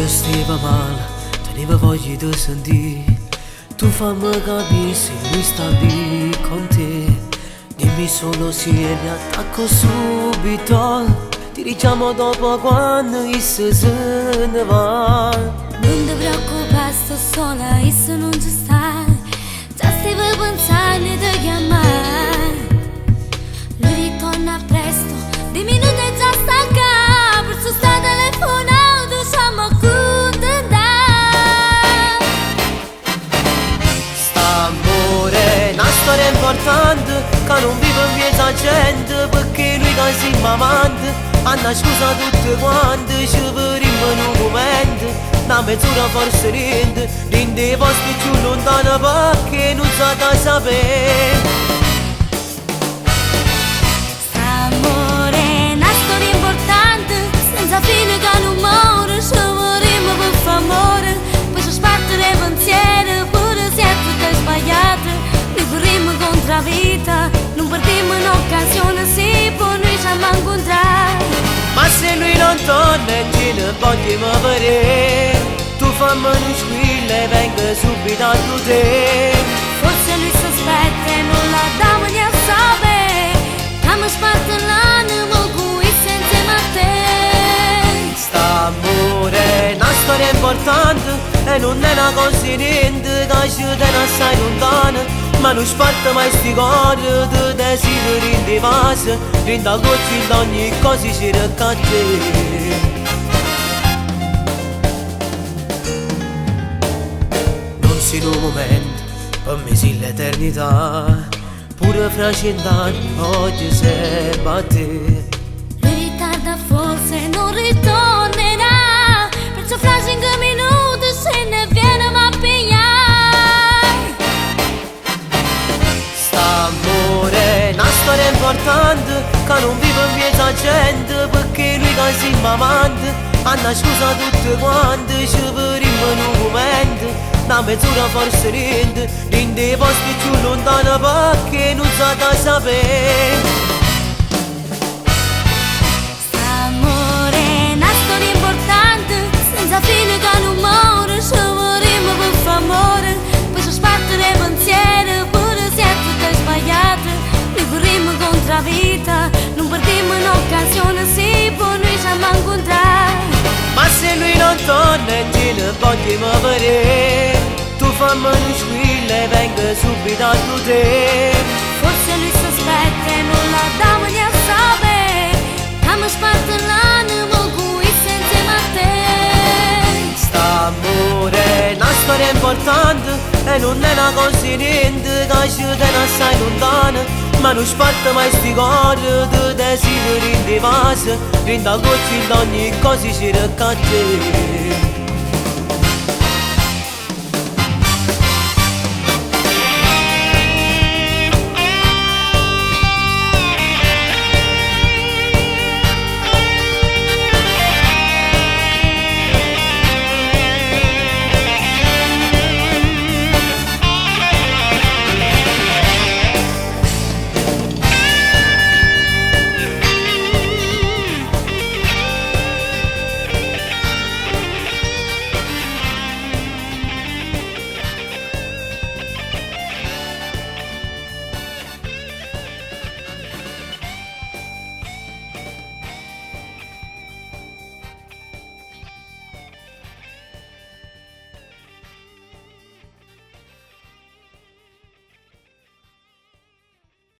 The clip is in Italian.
Pure stava male, teneva voglia di sentire. Tu fammi capire se lui sta lì con te. Dimmi solo se mi attacco subito. Ti diciamo dopo quando se ne va. Non ti preoccupare, sto sola e se non ci stai. Già stavo pensando di chiamare. Lui ritorna presto, di minuti già sta qua. Perciò sta telefonando, siamo contenti. Sta amore, una storia importante, che non vive in piazza gente, perché lui che si amante. Hanno scusa tutte quante, ci vedremo in un momento. Una mezz'ora forse niente, in dei posti più lontani perché non sa da sapere. St'amore è una storia importante, senza fine che non muore. Ci vorremmo per favore, poi ci spartere pensieri, pure se è tutto sbagliato. Noi vorremmo contro la vita, non perdiamo un'occasione, sì, poi noi ci abbiamo incontrato. Ma se lui non torna e ce ne vogliamo vedere, tu fammi un squillo e venga subito a te. Forse lui sospetta e non la diamo né a sapere, che mi sparte l'animo qui insieme a te. Sta amore è una storia importante e non è una cosa niente che ci tiene assai lontana. Ma non sparta mai sti cuore di desideri in divasa, rinda gocci da ogni cosa ci raccatte. Non si un momento, per me si l'eternità, pure fra 100 anni oggi se batte. Lui ritarda forse non ritornerà, perciò fra 5 minuti se ne viene ma pigliare. Storia importante, che non vive in piazza gente, perché lui che si amante. Hanno scusa tutte quante, ci vedremo in un momento. Una mezz'ora forse niente, in dei posti più lontani perché non sa da sapere. St'amore è una storia importante, senza fine che non muore. Ci vorremmo per favore, poi ci spartere pensieri, pure se è tutto sbagliato. Noi vorremmo contro la vita, non perdiamo un'occasione, sì, poi noi ci abbiamo incontrato. Ma se lui non torna e ce ne vogliamo vedere, tu fammi un squillo e venga subito a te. Forse lui sospetta e non la diamo né a sapere, che mi sparte l'animo qui insieme a te. Sta amore è una storia importante e non è una cosa niente che ci tiene assai lontana. Ma non sparta mai sti cuori di desideri in divasa, rinda gocci da ogni cosa ci raccatte.